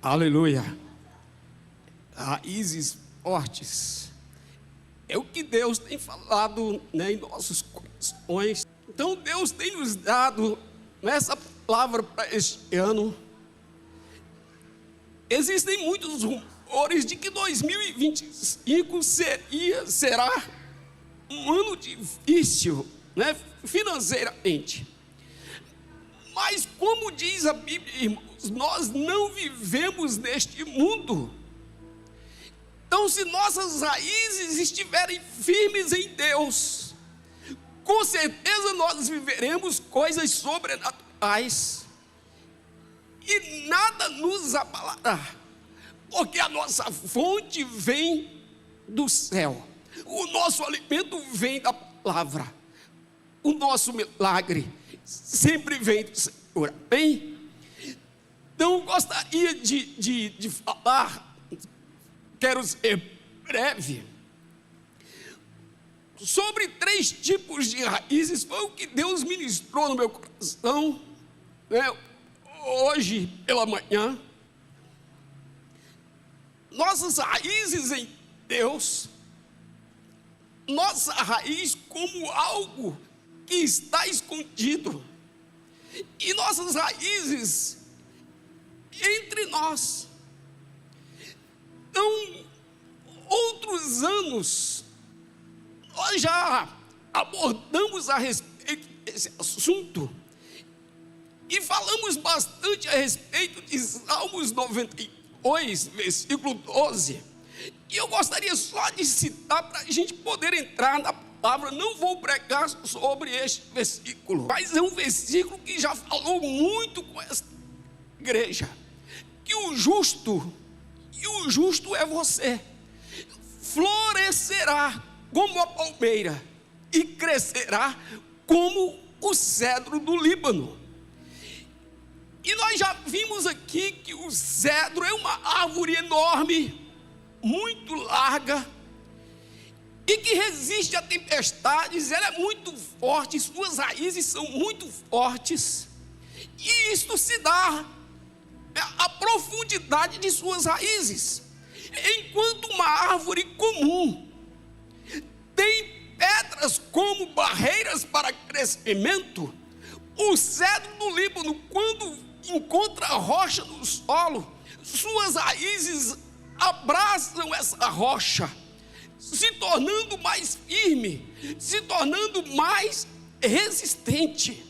Aleluia. Raízes fortes. É o que Deus tem falado, em nossos corações. Então Deus tem nos dado essa palavra para este ano. Existem muitos rumores de que 2025 será um ano difícil, financeiramente. Mas como diz a Bíblia, irmãos, nós não vivemos neste mundo. Então, se nossas raízes estiverem firmes em Deus, com certeza nós viveremos coisas sobrenaturais e nada nos abalará, porque a nossa fonte vem do céu, o nosso alimento vem da palavra, o nosso milagre sempre vem do Senhor. Bem, então gostaria de falar, quero ser breve, sobre 3 tipos de raízes. Foi o que Deus ministrou no meu coração, hoje pela manhã. Nossas raízes em Deus, nossa raiz como algo que está escondido, e nossas raízes entre nós. Então, outros anos, nós já abordamos a respeito desse assunto e falamos bastante a respeito de Salmos 92, versículo 12. E eu gostaria só de citar para a gente poder entrar na palavra. Não vou pregar sobre este versículo, mas é um versículo que já falou muito com essa igreja, que o justo, e o justo é você, florescerá como a palmeira e crescerá como o cedro do Líbano. E nós já vimos aqui que o cedro é uma árvore enorme, muito larga, e que resiste a tempestades. Ela é muito forte, suas raízes são muito fortes, e isto se dá a profundidade de suas raízes. Enquanto uma árvore comum tem pedras como barreiras para crescimento, o cedro do Líbano, quando encontra rocha no solo, suas raízes abraçam essa rocha, se tornando mais firme, se tornando mais resistente.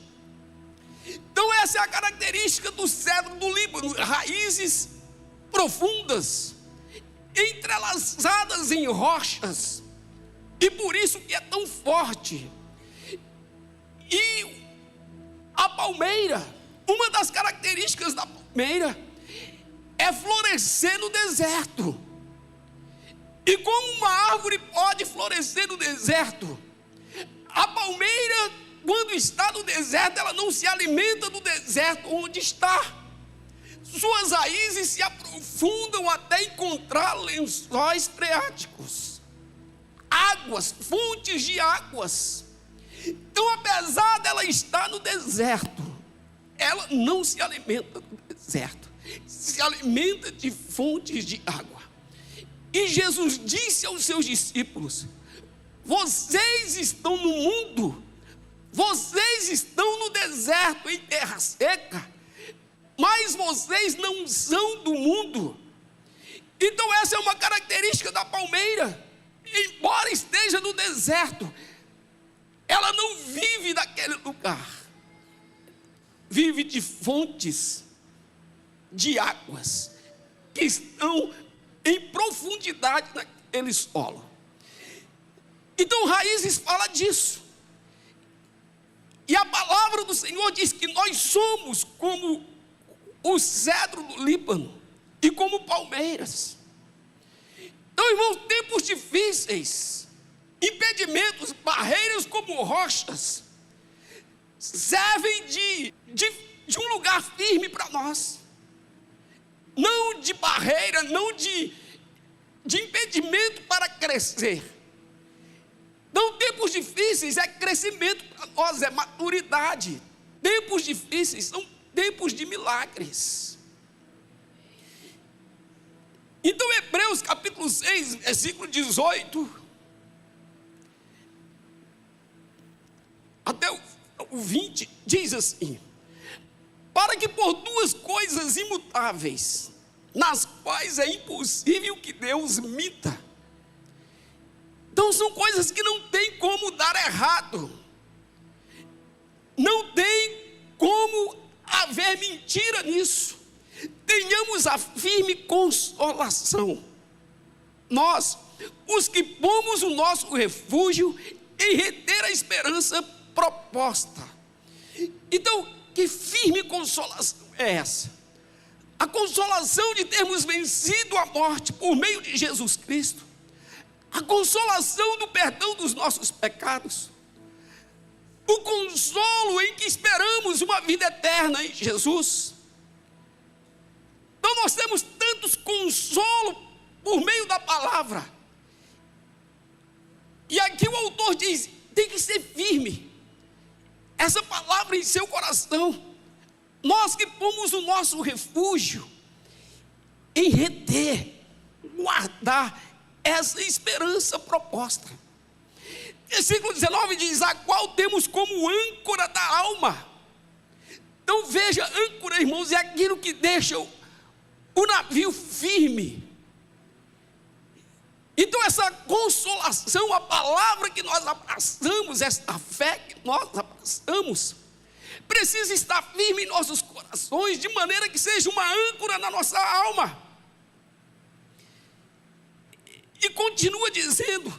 Então essa é a característica do cedro do Líbano: raízes profundas, entrelaçadas em rochas, e por isso que é tão forte. E a palmeira, uma das características da palmeira é florescer no deserto. E como uma árvore pode florescer no deserto? A palmeira, quando está no deserto, ela não se alimenta do deserto onde está. Suas raízes se aprofundam até encontrar lençóis freáticos, águas, fontes de águas. Então, apesar dela estar no deserto, ela não se alimenta do deserto, se alimenta de fontes de água. E Jesus disse aos seus discípulos: vocês estão no mundo, vocês estão no deserto, em terra seca, mas vocês não são do mundo. Então essa é uma característica da palmeira. Embora esteja no deserto, ela não vive naquele lugar, vive de fontes de águas que estão em profundidade naquele solo. Então raízes fala disso. E a palavra do Senhor diz que nós somos como o cedro do Líbano e como palmeiras. Então, irmãos, tempos difíceis, impedimentos, barreiras como rochas, servem de um lugar firme para nós. Não de barreira, não de impedimento para crescer. Então, tempos difíceis é crescimento para nós, é maturidade. Tempos difíceis são tempos de milagres. Hebreus capítulo 6, versículo 18 até o 20, diz assim: para que por duas coisas imutáveis, nas quais é impossível que Deus minta. Então são coisas que não tem como dar errado, não tem como haver mentira nisso. Tenhamos a firme consolação, nós, os que pomos o nosso refúgio em reter a esperança proposta. Então, que firme consolação é essa? A consolação de termos vencido a morte por meio de Jesus Cristo, a consolação do perdão dos nossos pecados, o consolo em que esperamos uma vida eterna em Jesus. Então nós temos tantos consolos por meio da palavra, e aqui o autor diz: tem que ser firme essa palavra em seu coração. Nós que pomos o nosso refúgio em reter, guardar essa esperança proposta. Versículo 19 diz: a qual temos como âncora da alma. Então veja, âncora, irmãos, é aquilo que deixa o navio firme. Então essa consolação, a palavra que nós abraçamos, esta fé que nós abraçamos, precisa estar firme em nossos corações, de maneira que seja uma âncora na nossa alma. E continua dizendo: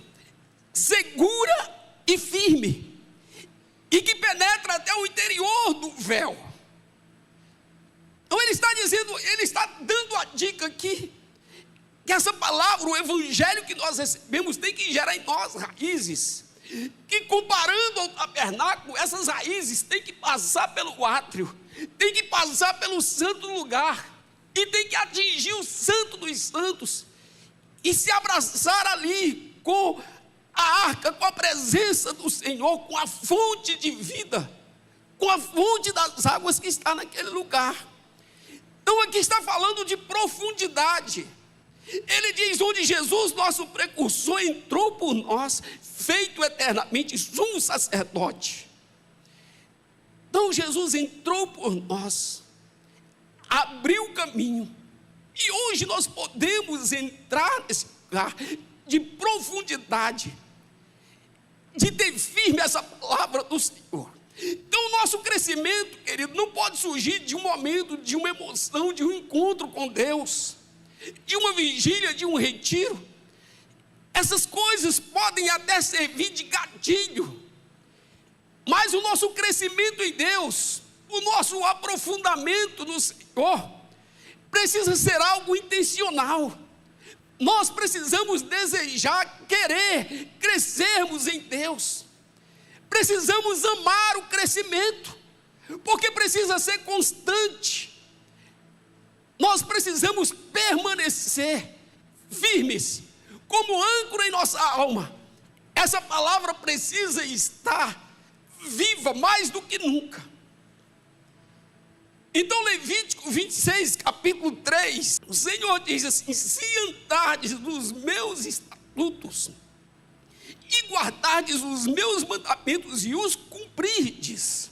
segura e firme, e que penetra até o interior do véu. Então ele está dizendo, ele está dando a dica aqui, que essa palavra, o evangelho que nós recebemos, tem que gerar em nós raízes, que comparando ao tabernáculo, essas raízes têm que passar pelo átrio, tem que passar pelo santo lugar, e tem que atingir o santo dos santos, e se abraçar ali com a arca, com a presença do Senhor, com a fonte de vida, com a fonte das águas que está naquele lugar. Então aqui está falando de profundidade. Ele diz: onde Jesus, nosso precursor, entrou por nós, feito eternamente sumo sacerdote. Então Jesus entrou por nós, abriu o caminho, e hoje nós podemos entrar nesse lugar de profundidade, de ter firme essa palavra do Senhor. Então o nosso crescimento, querido, não pode surgir de um momento, de uma emoção, de um encontro com Deus, de uma vigília, de um retiro. Essas coisas podem até servir de gatilho, mas o nosso crescimento em Deus, o nosso aprofundamento no Senhor, precisa ser algo intencional. Nós precisamos desejar, querer crescermos em Deus, precisamos amar o crescimento, porque precisa ser constante. Nós precisamos permanecer firmes, como âncora em nossa alma. Essa palavra precisa estar viva mais do que nunca. Então Levítico 26, capítulo 3, o Senhor diz assim: se andardes nos meus estatutos, e guardardes os meus mandamentos, e os cumprirdes,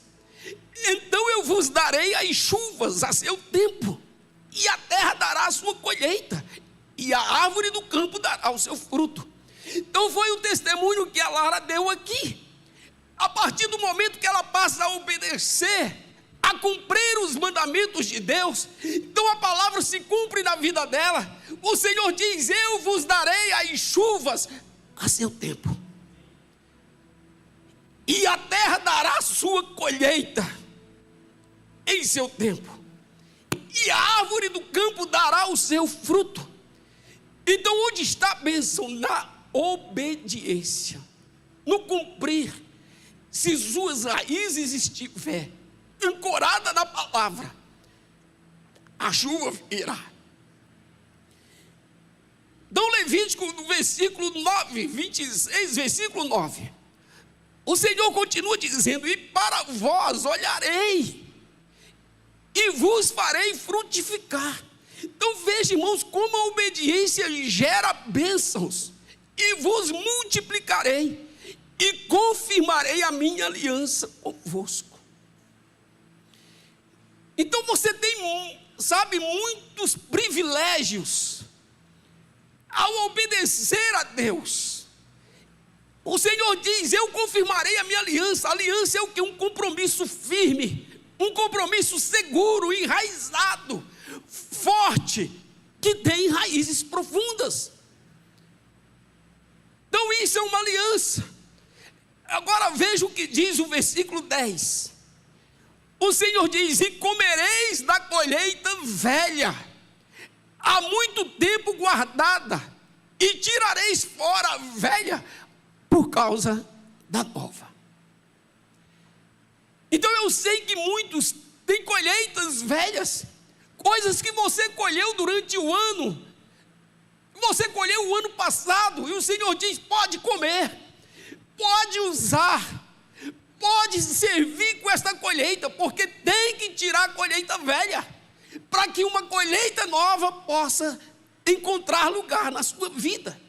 então eu vos darei as chuvas a seu tempo, e a terra dará a sua colheita, e a árvore do campo dará o seu fruto. Então foi o testemunho que a Lara deu aqui. A partir do momento que ela passa a obedecer, a cumprir os mandamentos de Deus, então a palavra se cumpre na vida dela. O Senhor diz: eu vos darei as chuvas a seu tempo, e a terra dará a sua colheita em seu tempo, e a árvore do campo dará o seu fruto. Então onde está a bênção? Na obediência, no cumprir. Se suas raízes estiver ancorada na palavra, a chuva virá. Então Levítico, no versículo 9, 26, versículo 9, o Senhor continua dizendo: e para vós olharei, e vos farei frutificar. Então veja, irmãos, como a obediência gera bênçãos, e vos multiplicarei, e confirmarei a minha aliança convosco. Então você tem, sabe, muitos privilégios ao obedecer a Deus. O Senhor diz: eu confirmarei a minha aliança. A aliança é o que? Um compromisso firme, um compromisso seguro, enraizado, forte, que tem raízes profundas. Então isso é uma aliança. Agora veja o que diz o versículo 10. O Senhor diz: e comereis da colheita velha, há muito tempo guardada, e tirareis fora a velha por causa da nova. Então eu sei que muitos têm colheitas velhas, coisas que você colheu durante o ano, você colheu o ano passado, e o Senhor diz: pode comer, pode usar, pode servir com esta colheita, porque tem que tirar a colheita velha, para que uma colheita nova possa encontrar lugar na sua vida.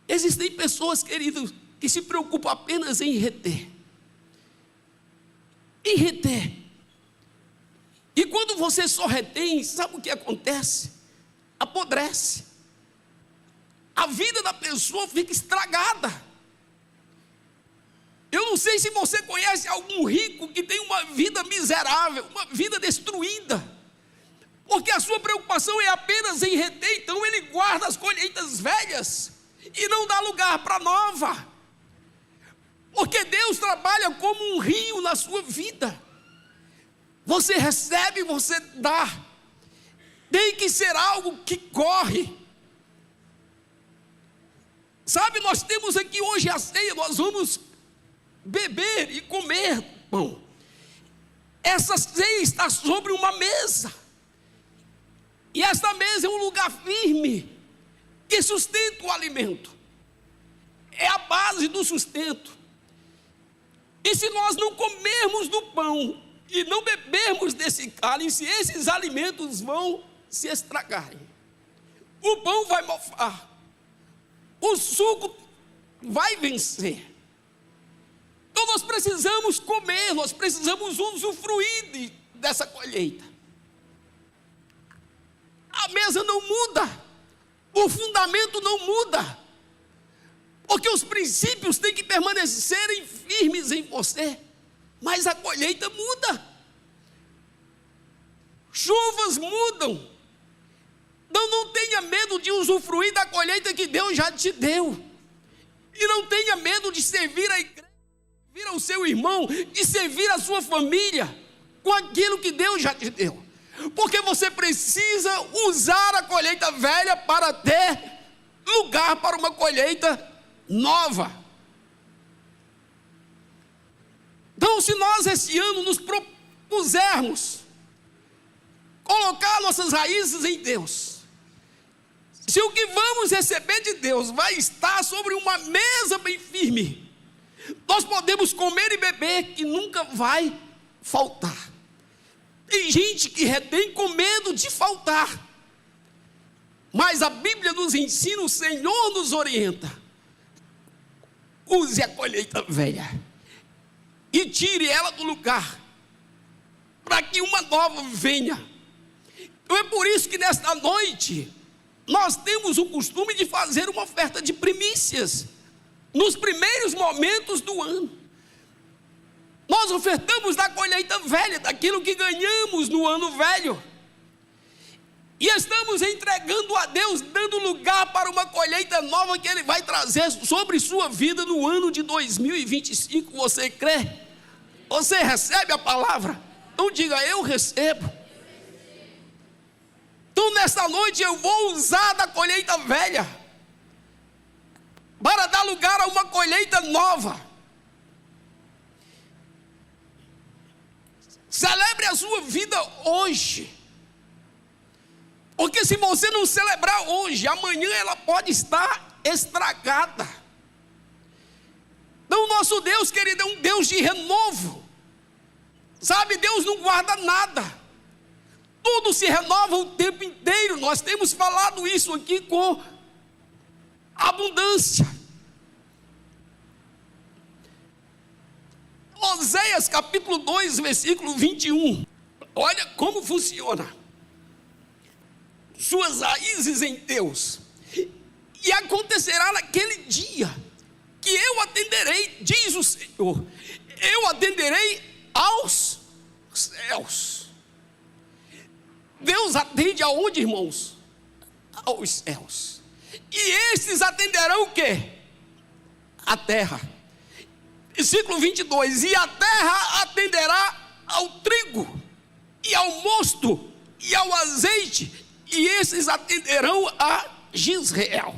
Existem pessoas, queridos, que se preocupam apenas em reter. Em reter. E quando você só retém, sabe o que acontece? Apodrece. A vida da pessoa fica estragada. Eu não sei se você conhece algum rico que tem uma vida miserável, uma vida destruída, porque a sua preocupação é apenas em reter. Então ele guarda as colheitas velhas e não dá lugar para nova, porque Deus trabalha como um rio na sua vida. Você recebe, você dá, tem que ser algo que corre. Sabe, nós temos aqui hoje a ceia, nós vamos beber e comer pão. Essa ceia está sobre uma mesa, e esta mesa é um lugar firme que sustenta o alimento, é a base do sustento. E se nós não comermos do pão e não bebermos desse cálice, esses alimentos vão se estragarem, o pão vai mofar, o suco vai vencer. Então nós precisamos comer, nós precisamos usufruir dessa colheita. A mesa não muda, o fundamento não muda, porque os princípios têm que permanecerem firmes em você, mas a colheita muda, chuvas mudam. Então não tenha medo de usufruir da colheita que Deus já te deu, e não tenha medo de servir a igreja, servir ao seu irmão, de servir a sua família com aquilo que Deus já te deu, porque você precisa usar a colheita velha para ter lugar para uma colheita nova. Então, se nós esse ano nos propusermos colocar nossas raízes em Deus, se o que vamos receber de Deus vai estar sobre uma mesa bem firme, nós podemos comer e beber que nunca vai faltar. Tem gente que retém com medo de faltar, mas a Bíblia nos ensina, o Senhor nos orienta: use a colheita velha e tire ela do lugar, para que uma nova venha. Então é por isso que nesta noite nós temos o costume de fazer uma oferta de primícias nos primeiros momentos do ano. Nós ofertamos da colheita velha, daquilo que ganhamos no ano velho, e estamos entregando a Deus, dando lugar para uma colheita nova que Ele vai trazer sobre sua vida no ano de 2025. Você crê? Você recebe a palavra? Então diga: eu recebo. Então nesta noite eu vou usar da colheita velha para dar lugar a uma colheita nova. Celebre a sua vida hoje, porque se você não celebrar hoje, amanhã ela pode estar estragada. Então o nosso Deus, querido, é um Deus de renovo. Sabe, Deus não guarda nada, tudo se renova o tempo inteiro nós temos falado isso aqui com abundância. Oséias capítulo 2, versículo 21. Olha como funciona. Suas raízes em Deus. E acontecerá naquele dia que eu atenderei, diz o Senhor, eu atenderei aos céus. Deus atende aonde, irmãos? Aos céus. E estes atenderão o quê? A terra. Versículo 22, e a terra atenderá ao trigo, e ao mosto, e ao azeite, e esses atenderão a Jezreel.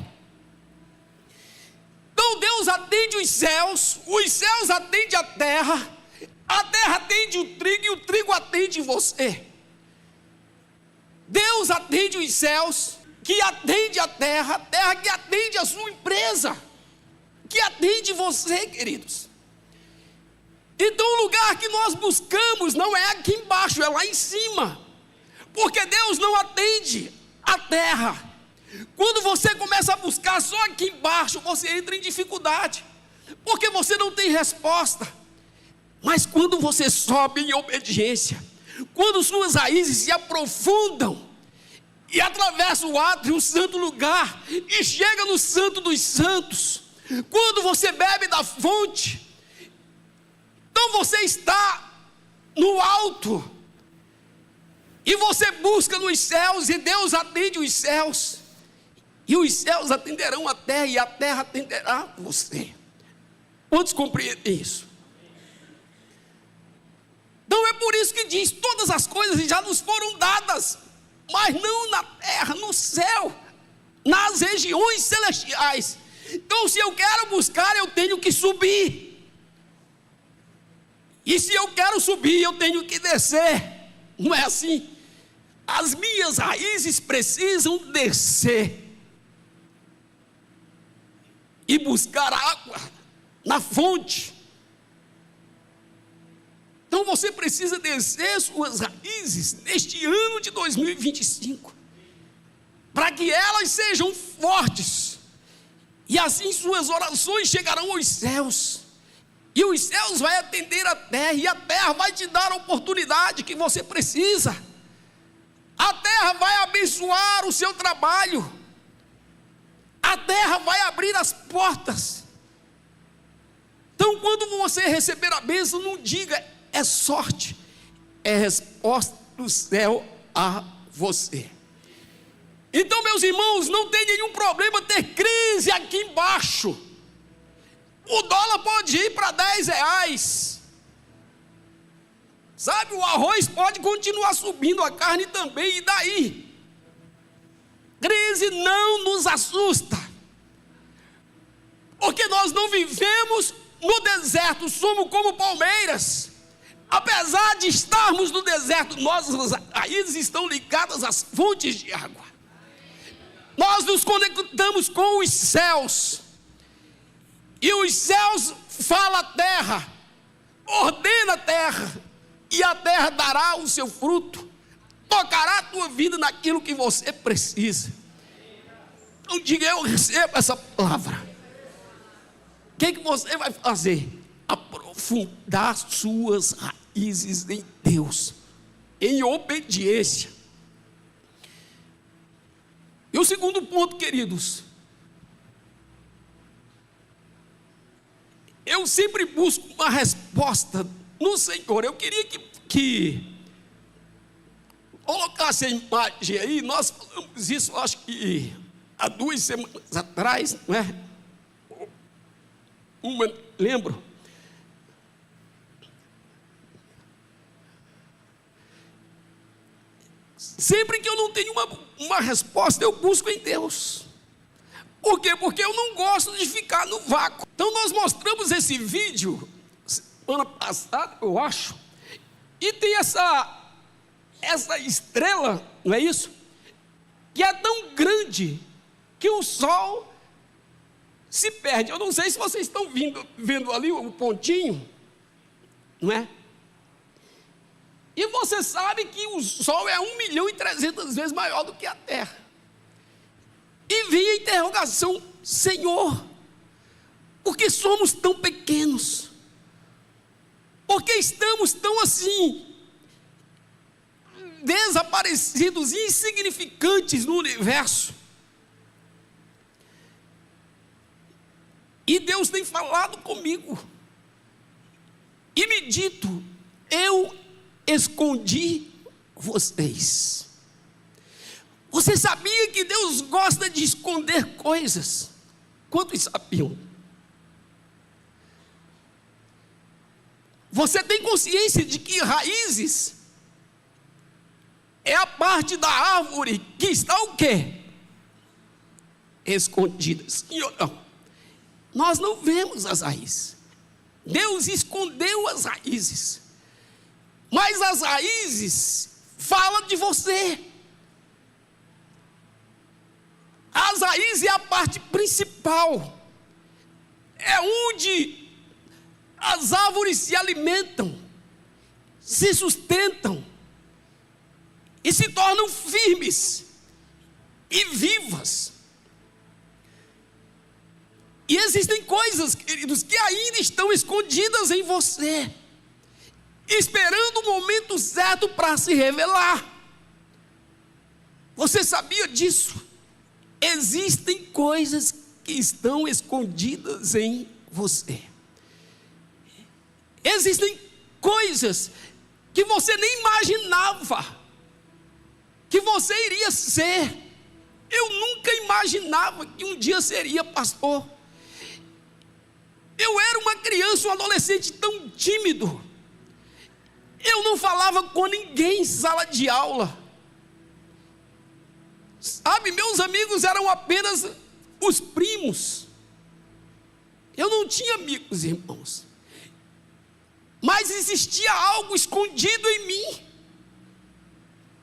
Então Deus atende os céus atendem a terra atende o trigo, e o trigo atende você. Deus atende os céus, que atende a terra que atende a sua empresa, que atende você, queridos. Então o lugar que nós buscamos não é aqui embaixo, é lá em cima, porque Deus não atende a terra. Quando você começa a buscar só aqui embaixo, você entra em dificuldade, porque você não tem resposta. Mas quando você sobe em obediência, quando suas raízes se aprofundam e atravessa o átrio, o santo lugar, e chega no santo dos santos, quando você bebe da fonte, então você está no alto, e você busca nos céus, e Deus atende os céus, e os céus atenderão a terra, e a terra atenderá você. Quantos compreendem isso? Então é por isso que diz, todas as coisas já nos foram dadas, mas não na terra, no céu, nas regiões celestiais. Então se eu quero buscar, eu tenho que subir. E se eu quero subir, eu tenho que descer. Não é assim? As minhas raízes precisam descer e buscar água na fonte. Então você precisa descer suas raízes neste ano de 2025, para que elas sejam fortes, e assim suas orações chegarão aos céus, e os céus vai atender a terra, e a terra vai te dar a oportunidade que você precisa. A terra vai abençoar o seu trabalho, a terra vai abrir as portas. Então quando você receber a bênção, não diga é sorte, é resposta do céu a você. Então meus irmãos, não tem nenhum problema ter crise aqui embaixo. O dólar pode ir para R$10, sabe, o arroz pode continuar subindo, a carne também, e daí? Crise não nos assusta, porque nós não vivemos no deserto, somos como palmeiras. Apesar de estarmos no deserto, nossas raízes estão ligadas às fontes de água. Nós nos conectamos com os céus, e os céus fala a terra, ordena a terra, e a terra dará o seu fruto, tocará a tua vida naquilo que você precisa. Então diga, eu recebo essa palavra. O que você vai fazer? Aprofundar suas raízes em Deus, em obediência. E o segundo ponto, queridos, eu sempre busco uma resposta no Senhor. Eu queria que colocasse a imagem aí. Nós falamos isso, acho que há 2 semanas atrás, não é? Lembro. Sempre que eu não tenho uma resposta, eu busco em Deus. Por quê? Porque eu não gosto de ficar no vácuo. Então nós mostramos esse vídeo semana passada, eu acho, e tem essa estrela, não é isso? Que é tão grande que o sol se perde. Eu não sei se vocês estão vendo ali o pontinho, não é? E você sabe que o Sol é 1.300.000 vezes maior do que a Terra. E vem a interrogação: Senhor, por que somos tão pequenos? Por que estamos tão assim, desaparecidos, insignificantes no universo? E Deus tem falado comigo e me dito: eu escondi vocês. Você sabia que Deus gosta de esconder coisas? Quantos sabiam? Você tem consciência de que raízes é a parte da árvore que está o quê? Escondida. Sim ou não? Nós não vemos as raízes. Deus escondeu as raízes. Mas as raízes falam de você. As raízes é a parte principal. É onde as árvores se alimentam, se sustentam e se tornam firmes e vivas. E existem coisas, queridos, que ainda estão escondidas em você, esperando o momento certo para se revelar. Você sabia disso? Existem coisas que estão escondidas em você. Existem coisas que você nem imaginava que você iria ser. Eu nunca imaginava que um dia seria pastor. Eu era uma criança, um adolescente tão tímido. Eu não falava com ninguém em sala de aula. Sabe, meus amigos eram apenas os primos. Eu não tinha amigos, irmãos. Mas existia algo escondido em mim,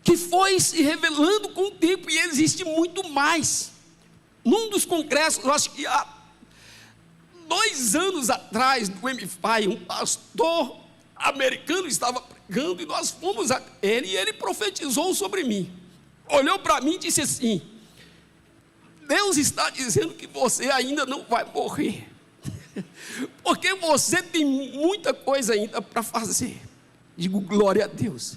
que foi se revelando com o tempo, e existe muito mais. Num dos congressos, eu acho que há 2 anos atrás, do MFI, um pastor americano estava pregando, e nós fomos a ele, e ele profetizou sobre mim. Olhou para mim e disse assim: Deus está dizendo que você ainda não vai morrer, porque você tem muita coisa ainda para fazer. Digo, glória a Deus.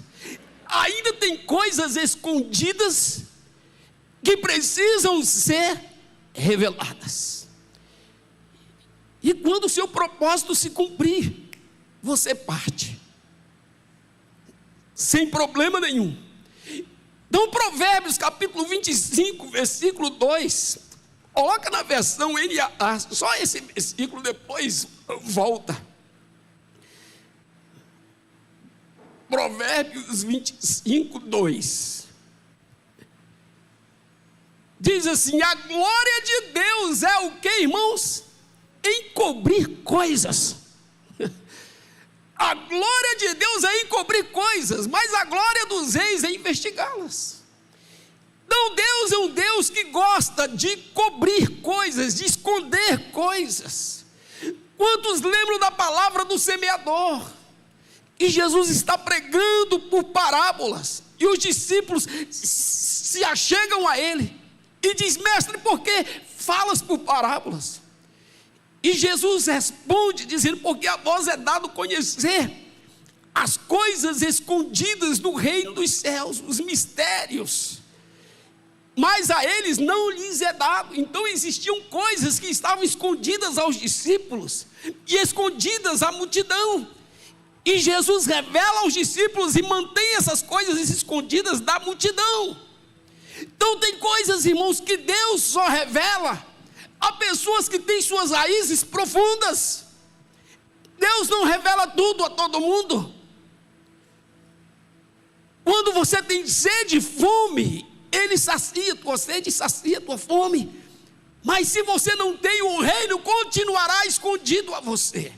Ainda tem coisas escondidas que precisam ser reveladas. E quando o seu propósito se cumprir, você parte, sem problema nenhum. Então, Provérbios capítulo 25, versículo 2, coloca na versão NAA, só esse versículo, depois volta. Provérbios 25, 2. Diz assim: a glória de Deus é o que, irmãos? Encobrir coisas. A glória de Deus é encobrir coisas, mas a glória dos reis é investigá-las. Então Deus é um Deus que gosta de cobrir coisas, de esconder coisas. Quantos lembram da palavra do semeador? E Jesus está pregando por parábolas, e os discípulos se achegam a ele e diz: mestre, por que falas por parábolas? E Jesus responde dizendo: porque a vós é dado conhecer as coisas escondidas do reino dos céus, os mistérios, mas a eles não lhes é dado. Então existiam coisas que estavam escondidas aos discípulos e escondidas à multidão, e Jesus revela aos discípulos e mantém essas coisas escondidas da multidão. Então tem coisas, irmãos, que Deus só revela a pessoas que têm suas raízes profundas. Deus não revela tudo a todo mundo. Quando você tem sede e fome, Ele sacia a tua sede e sacia a tua fome. Mas se você não tem, o reino continuará escondido a você.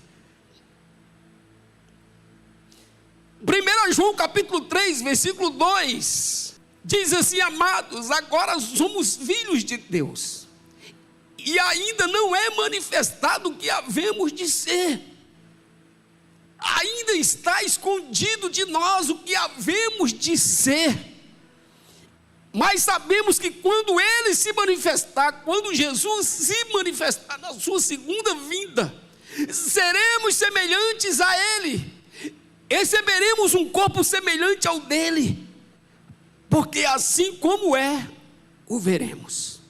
1 João capítulo 3, versículo 2, diz assim: amados, agora somos filhos de Deus, e ainda não é manifestado o que havemos de ser. ainda está escondido de nós o que havemos de ser. Mas sabemos que quando Ele se manifestar, quando Jesus se manifestar na sua segunda vinda, seremos semelhantes a Ele, receberemos um corpo semelhante ao dele, porque assim como é, o veremos.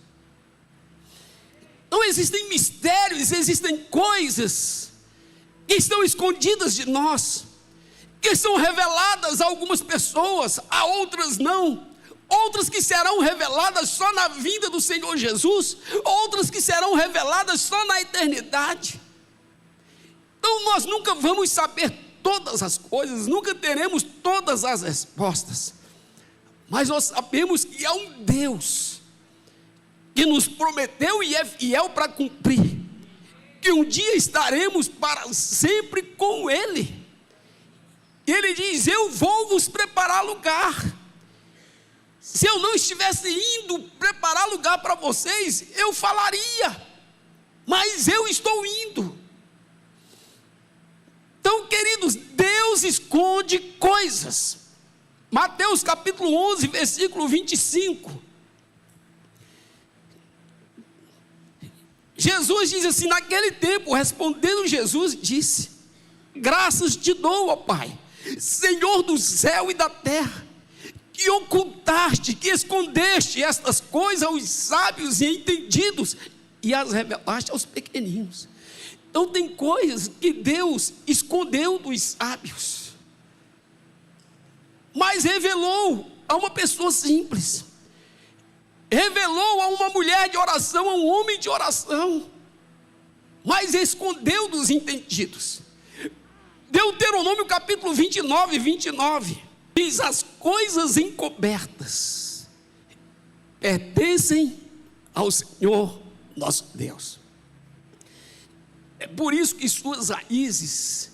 Não existem mistérios, existem coisas que estão escondidas de nós, que são reveladas a algumas pessoas, a outras não. Outras que serão reveladas só na vinda do Senhor Jesus, outras que serão reveladas só na eternidade. Então nós nunca vamos saber todas as coisas, nunca teremos todas as respostas, mas nós sabemos que há um Deus que nos prometeu e é fiel para cumprir, que um dia estaremos para sempre com Ele. Ele diz: eu vou vos preparar lugar. Se eu não estivesse indo preparar lugar para vocês, eu falaria, mas eu estou indo. Então, queridos, Deus esconde coisas. Mateus capítulo 11, versículo 25. Jesus diz assim: naquele tempo, respondendo Jesus, disse: graças te dou, ó Pai, Senhor do céu e da terra, que ocultaste, que escondeste estas coisas aos sábios e entendidos, e as revelaste aos pequeninos. Então tem coisas que Deus escondeu dos sábios, mas revelou a uma pessoa simples, revelou a uma mulher de oração, a um homem de oração, mas escondeu dos entendidos. Deuteronômio capítulo 29, diz: as coisas encobertas pertencem ao Senhor nosso Deus. É por isso que suas raízes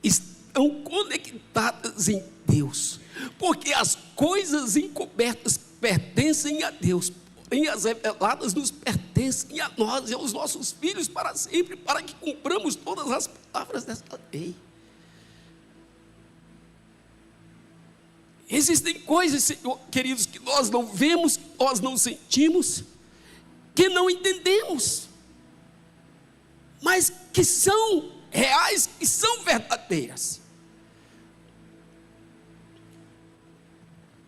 estão conectadas em Deus, porque as coisas encobertas pertencem a Deus, porém as reveladas nos pertencem a nós e aos nossos filhos para sempre, para que cumpramos todas as palavras desta lei. Existem coisas, Senhor, queridos, que nós não vemos, que nós não sentimos, que não entendemos, mas que são reais, que são verdadeiras.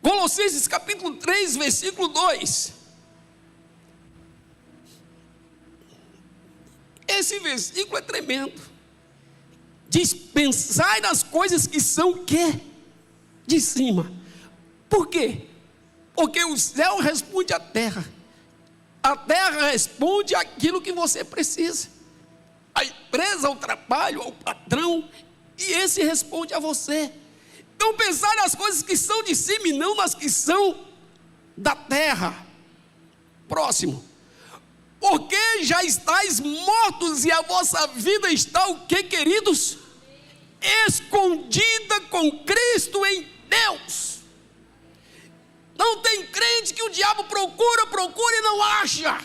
Colossenses capítulo 3, versículo 2. Esse versículo é tremendo. Diz: pensai nas coisas que são o quê? De cima. Por quê? Porque o céu responde à terra, a terra responde àquilo que você precisa, a empresa, ao trabalho, ao patrão, e esse responde a você. Então pensar nas coisas que são de cima e não nas que são da terra. Próximo. Porque já estáis mortos e a vossa vida está o que, queridos? Escondida com Cristo em Deus. Não tem crente que o diabo procura e não acha,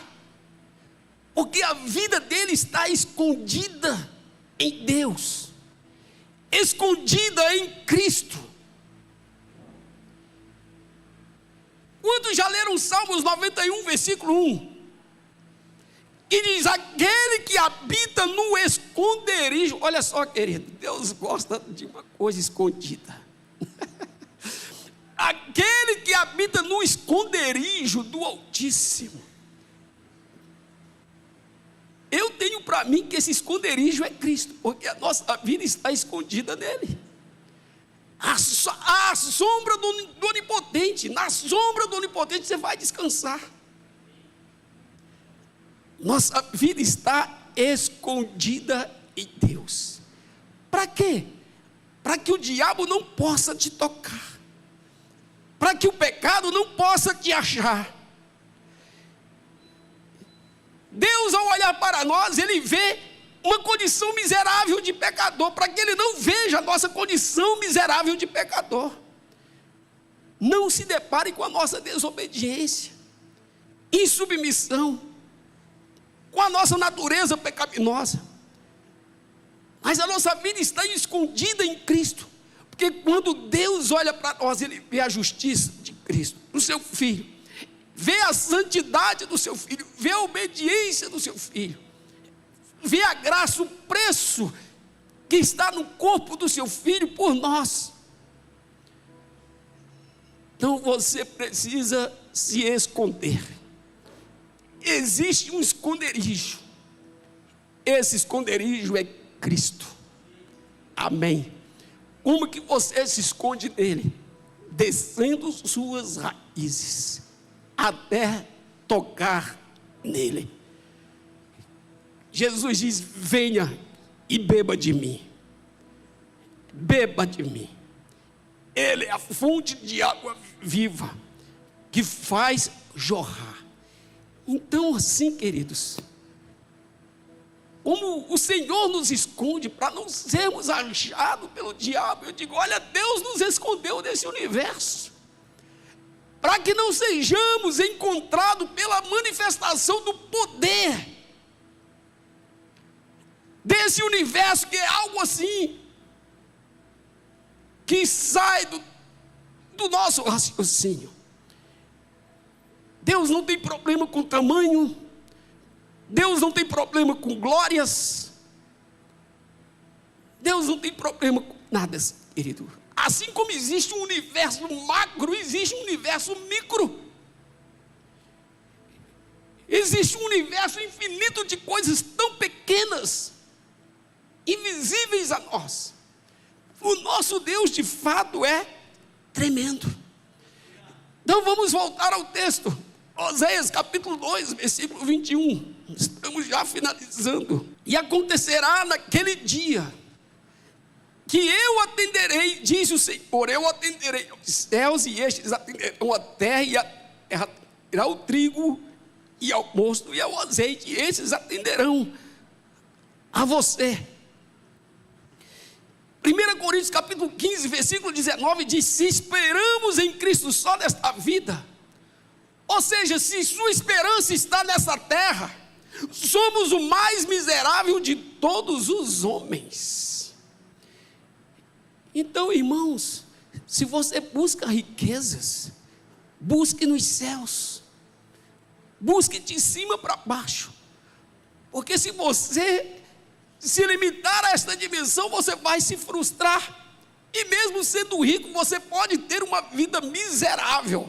porque a vida dele está escondida em Deus, escondida em Cristo. Quantos já leram Salmos 91, versículo 1? Que diz: aquele que habita no esconderijo. Olha só, querido, Deus gosta de uma coisa escondida. Aquele que habita no esconderijo do Altíssimo. Eu tenho para mim que esse esconderijo é Cristo, porque a nossa vida está escondida nele. A sombra do Onipotente, na sombra do Onipotente você vai descansar. Nossa vida está escondida em Deus. Para quê? Para que o diabo não possa te tocar, para que o pecado não possa te achar. Deus, ao olhar para nós, Ele vê uma condição miserável de pecador, para que Ele não veja a nossa condição miserável de pecador, não se depare com a nossa desobediência, insubmissão, com a nossa natureza pecaminosa. Mas a nossa vida está escondida em Cristo. Porque quando Deus olha para nós, Ele vê a justiça de Cristo, do seu Filho, vê a santidade do seu Filho, vê a obediência do seu Filho, vê a graça, o preço que está no corpo do seu Filho por nós. Então você precisa se esconder. Existe um esconderijo. Esse esconderijo é Cristo. Amém. Como que você se esconde nele? Descendo suas raízes até tocar nele. Jesus diz: venha e beba de mim. Beba de mim. Ele é a fonte de água viva que faz jorrar. Então, assim, queridos, como o Senhor nos esconde para não sermos achados pelo diabo, eu digo: olha, Deus nos escondeu desse universo, para que não sejamos encontrados pela manifestação do poder desse universo, que é algo assim, que sai do nosso raciocínio. Deus não tem problema com tamanho, Deus não tem problema com glórias, Deus não tem problema com nada, querido. Assim como existe um universo macro, existe um universo micro. Existe um universo infinito de coisas tão pequenas, invisíveis a nós. O nosso Deus de fato é tremendo. Então vamos voltar ao texto. Oséias capítulo 2, versículo 21. Estamos já finalizando. E acontecerá naquele dia que eu atenderei, diz o Senhor, eu atenderei aos céus, e estes atenderão a terra, e a terra atenderá o trigo, e ao mosto, e ao azeite, e esses atenderão a você. 1 Coríntios capítulo 15, versículo 19 diz: se esperamos em Cristo só desta vida, ou seja, se sua esperança está nessa terra, somos o mais miserável de todos os homens. Então, irmãos, se você busca riquezas, busque nos céus, busque de cima para baixo, porque se você se limitar a esta dimensão, você vai se frustrar, e mesmo sendo rico, você pode ter uma vida miserável.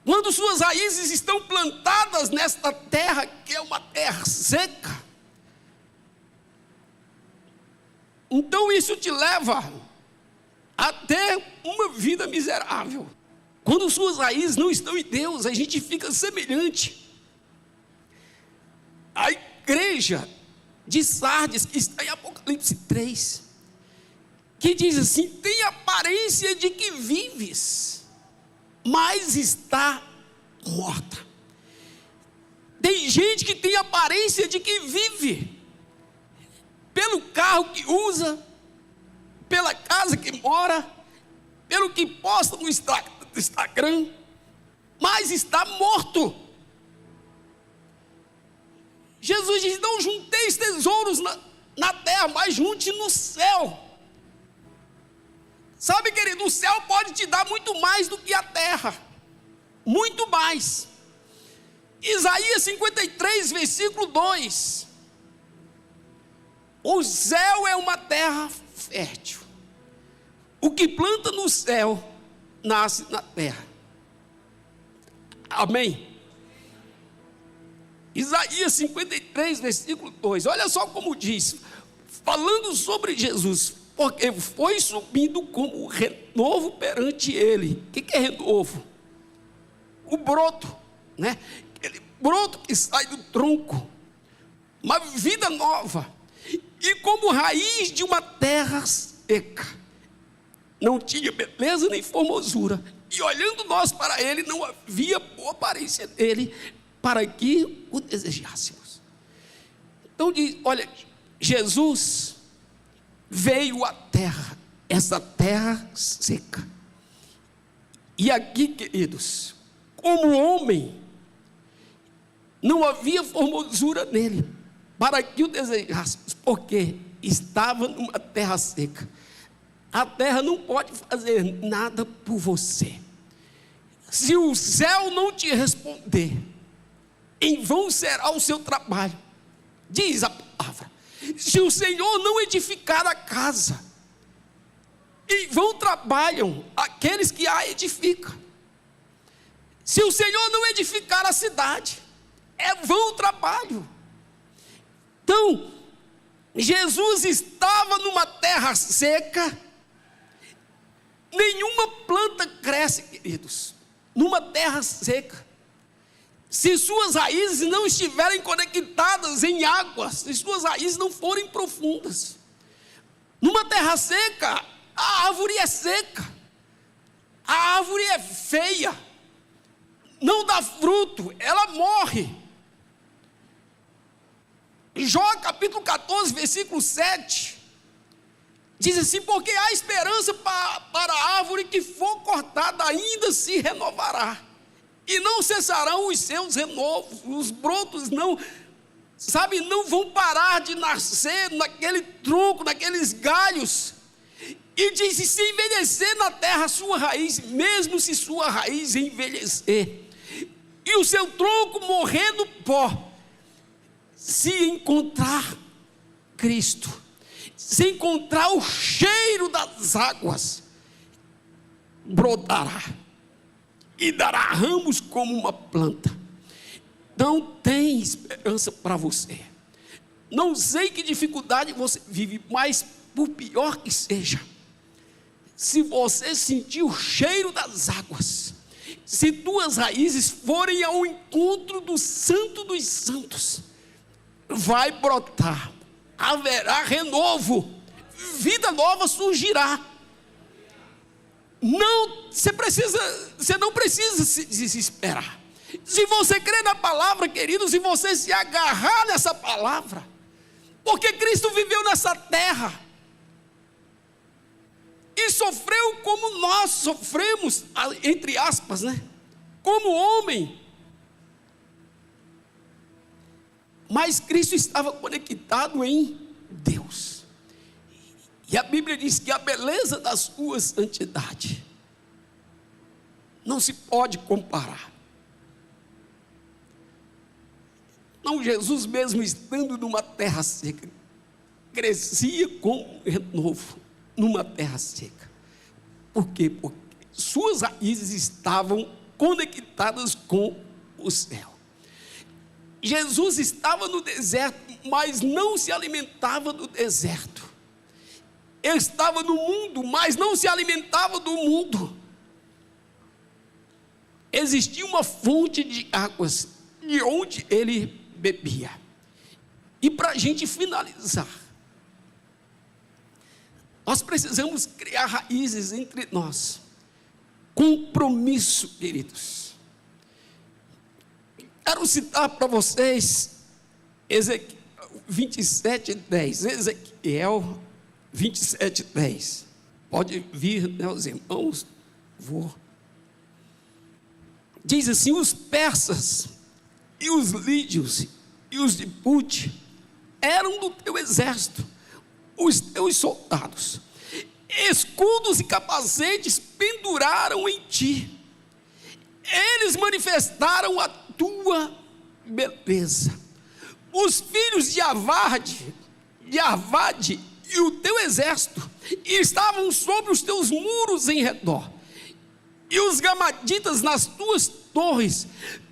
Quando suas raízes estão plantadas nesta terra, que é uma terra seca, então isso te leva a ter uma vida miserável. Quando suas raízes não estão em Deus, a gente fica semelhante à igreja de Sardes, que está em Apocalipse 3, que diz assim: tem aparência de que vives, mas está morta. Tem gente que tem aparência de que vive, pelo carro que usa, pela casa que mora, pelo que posta no Instagram, mas está morto. Jesus diz: não junteis tesouros na terra, mas junte no céu. Sabe, querido, o céu pode te dar muito mais do que a terra, muito mais. Isaías 53, versículo 2: o céu é uma terra fértil, o que planta no céu, nasce na terra. Amém? Isaías 53, versículo 2, olha só como diz, falando sobre Jesus: porque foi subindo como renovo perante ele. O que é renovo? O broto, né? Aquele broto que sai do tronco, uma vida nova, e como raiz de uma terra seca, não tinha beleza nem formosura, e olhando nós para ele, não havia boa aparência dele, para que o desejássemos. Então diz: olha, Jesus veio à terra, essa terra seca, e aqui, queridos, como homem, não havia formosura nele, para que o desejássemos, porque estava numa terra seca. A terra não pode fazer nada por você. Se o céu não te responder, em vão será o seu trabalho, diz a palavra. Se o Senhor não edificar a casa, em vão trabalham aqueles que a edificam. Se o Senhor não edificar a cidade, é vão o trabalho. Então, Jesus estava numa terra seca, nenhuma planta cresce, queridos, numa terra seca. Se suas raízes não estiverem conectadas em águas, se suas raízes não forem profundas, numa terra seca, a árvore é seca, a árvore é feia, não dá fruto, ela morre. Jó capítulo 14, versículo 7, diz assim: porque há esperança para a árvore que for cortada, ainda se renovará, e não cessarão os seus renovos, os brotos não vão parar de nascer naquele tronco, naqueles galhos. E diz: se envelhecer na terra a sua raiz, mesmo se sua raiz envelhecer, e o seu tronco morrer no pó, se encontrar Cristo, se encontrar o cheiro das águas, brotará e dará ramos como uma planta. Não tem esperança para você. Não sei que dificuldade você vive, mas por pior que seja, se você sentir o cheiro das águas, se tuas raízes forem ao encontro do Santo dos Santos, vai brotar, haverá renovo, vida nova surgirá. Você não precisa se desesperar. Se você crê na palavra, querido, se você se agarrar nessa palavra, porque Cristo viveu nessa terra e sofreu como nós sofremos, entre aspas, né? Como homem. Mas Cristo estava conectado em Deus. E a Bíblia diz que a beleza da sua santidade não se pode comparar. Não, Jesus mesmo estando numa terra seca, crescia com renovo numa terra seca. Por quê? Porque suas raízes estavam conectadas com o céu. Jesus estava no deserto, mas não se alimentava do deserto. Estava no mundo, mas não se alimentava do mundo. Existia uma fonte de águas de onde ele bebia. E para a gente finalizar, nós precisamos criar raízes entre nós. Compromisso, queridos. Quero citar para vocês Ezequiel 27:10. Ezequiel 27:10. Pode vir, né, os irmãos? Vou. Diz assim: os persas e os lídios e os de Put eram do teu exército, os teus soldados. Escudos e capacetes penduraram em ti. Eles manifestaram a tua beleza. Os filhos de Arvade e o teu exército estavam sobre os teus muros em redor, e os gamaditas nas tuas torres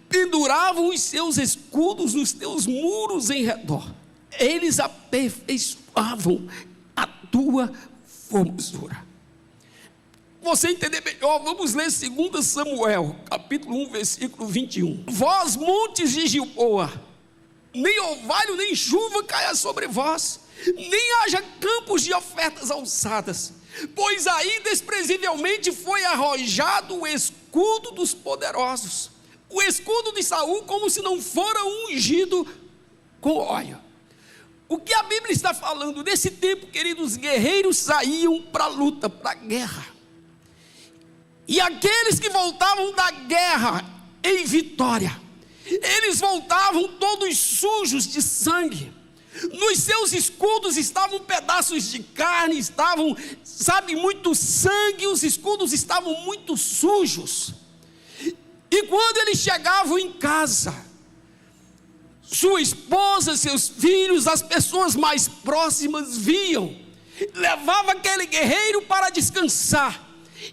penduravam os seus escudos nos teus muros em redor. Eles aperfeiçoavam a tua formosura. Você entender melhor, vamos ler 2 Samuel, capítulo 1, versículo 21. Vós, montes de Gilboa, nem orvalho nem chuva caia sobre vós, nem haja campos de ofertas alçadas, pois aí desprezivelmente foi arrojado o escudo dos poderosos, o escudo de Saul, como se não fora ungido com óleo. O que a Bíblia está falando? Nesse tempo, queridos, guerreiros saíam para a luta, para a guerra. E aqueles que voltavam da guerra em vitória, eles voltavam todos sujos de sangue, Nos seus escudos estavam pedaços de carne, estavam, muito sangue, os escudos estavam muito sujos. E quando eles chegavam em casa, sua esposa, seus filhos, as pessoas mais próximas viam, levava aquele guerreiro para descansar,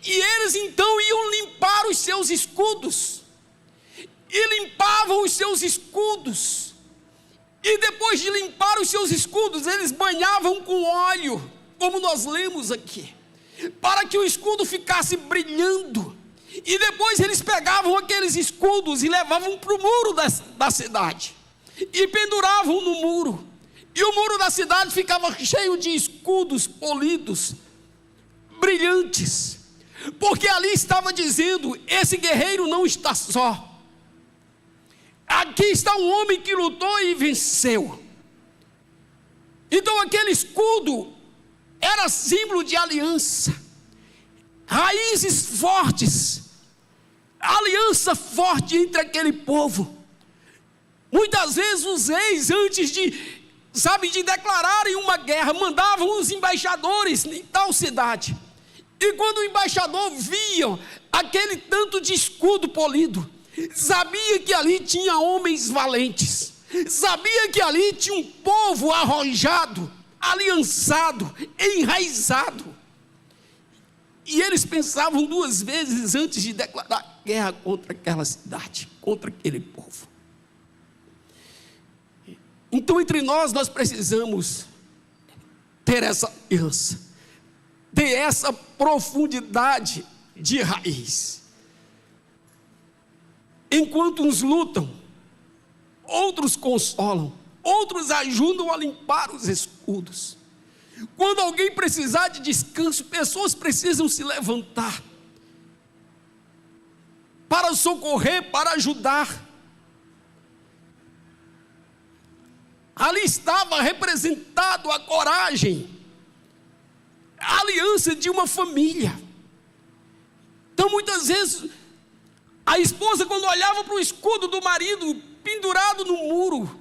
e eles então iam limpar os seus escudos, e limpavam os seus escudos, e depois de limpar os seus escudos, eles banhavam com óleo, como nós lemos aqui, para que o escudo ficasse brilhando. E depois eles pegavam aqueles escudos e levavam para o muro da cidade, e penduravam no muro, e o muro da cidade ficava cheio de escudos polidos, brilhantes, porque ali estava dizendo: esse guerreiro não está só, aqui está um homem que lutou e venceu. Então aquele escudo era símbolo de aliança, raízes fortes, aliança forte entre aquele povo. Muitas vezes os reis, antes de declararem uma guerra, mandavam os embaixadores em tal cidade, e quando o embaixador via aquele tanto de escudo polido, sabia que ali tinha homens valentes, sabia que ali tinha um povo arrojado, aliançado, enraizado, e eles pensavam duas vezes antes de declarar guerra contra aquela cidade, contra aquele povo. Então entre nós precisamos ter essa aliança, ter essa profundidade de raiz. Enquanto uns lutam, outros consolam, outros ajudam a limpar os escudos. Quando alguém precisar de descanso, pessoas precisam se levantar para socorrer, para ajudar. Ali estava representado a coragem, a aliança de uma família. Então muitas vezes a esposa, quando olhava para o escudo do marido pendurado no muro,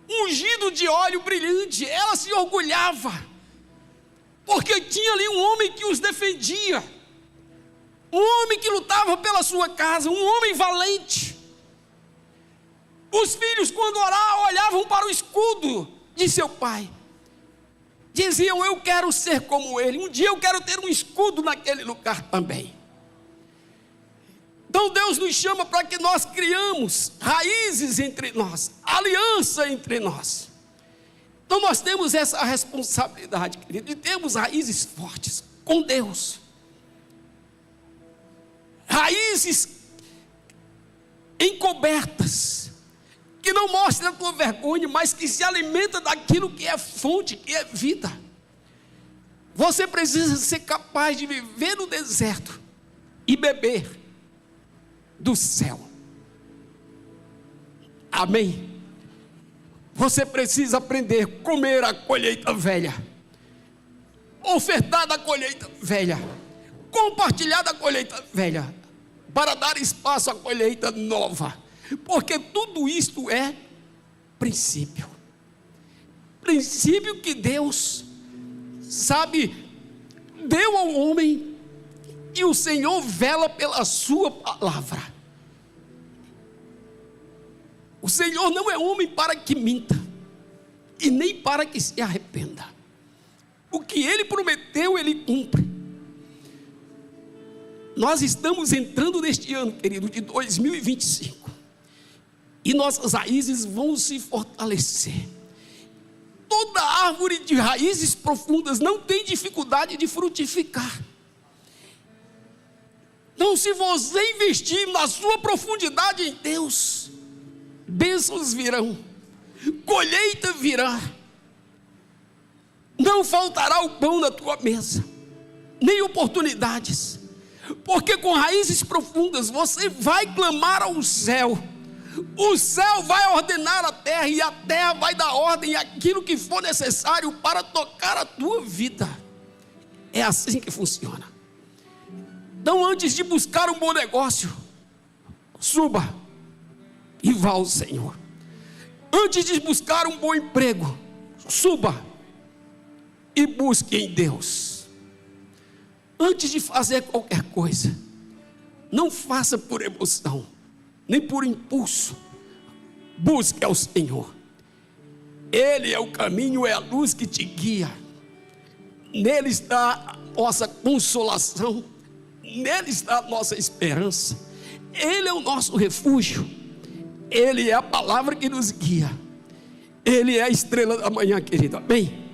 ungido de óleo brilhante, ela se orgulhava, porque tinha ali um homem que os defendia, um homem que lutava pela sua casa, um homem valente. Os filhos, quando oravam, olhavam para o escudo de seu pai, diziam: eu quero ser como ele, um dia eu quero ter um escudo naquele lugar também. Então Deus nos chama para que nós criamos raízes entre nós, aliança entre nós. Então nós temos essa responsabilidade, querido, de termos raízes fortes com Deus, raízes encobertas, que não mostra a tua vergonha, mas que se alimenta daquilo que é fonte, que é vida. Você precisa ser capaz de viver no deserto e beber do céu. Amém? Você precisa aprender a comer a colheita velha, ofertar da colheita velha, compartilhar da colheita velha, para dar espaço à colheita nova. Porque tudo isto é princípio que Deus, deu ao homem, e o Senhor vela pela sua palavra. O Senhor não é homem para que minta, e nem para que se arrependa. O que Ele prometeu, Ele cumpre. Nós estamos entrando neste ano, querido, de 2025, e nossas raízes vão se fortalecer. Toda árvore de raízes profundas não tem dificuldade de frutificar. Então, se você investir na sua profundidade em Deus, bênçãos virão, colheita virá, não faltará o pão na tua mesa, nem oportunidades, porque com raízes profundas você vai clamar ao céu, o céu vai ordenar a terra, e a terra vai dar ordem àquilo que for necessário para tocar a tua vida. É assim que funciona. Então, antes de buscar um bom negócio, suba e vá ao Senhor. Antes de buscar um bom emprego, Suba e busque em Deus. Antes de fazer qualquer coisa, não faça por emoção, nem por impulso. Busque ao Senhor. Ele é o caminho, é a luz que te guia. Nele está a nossa consolação, nele está a nossa esperança. Ele é o nosso refúgio. Ele é a palavra que nos guia. Ele é a estrela da manhã, querido, amém?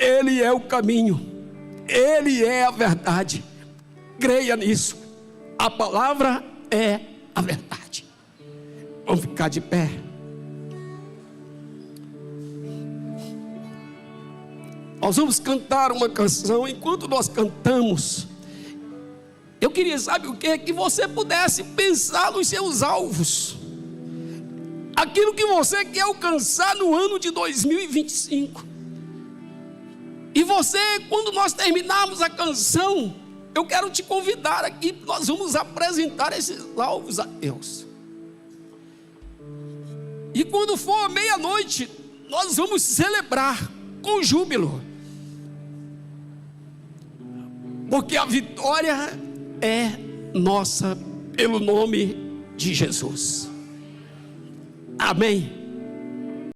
Ele é o caminho, Ele é a verdade. Creia nisso. A palavra é a verdade. Vamos ficar de pé. Nós vamos cantar uma canção. Enquanto nós cantamos, eu queria, sabe o que? Que você pudesse pensar nos seus alvos, aquilo que você quer alcançar no ano de 2025. E você, quando nós terminarmos a canção, eu quero te convidar aqui, nós vamos apresentar esses alvos a Deus. E quando for meia-noite, nós vamos celebrar com júbilo, porque a vitória é nossa pelo nome de Jesus. Amém.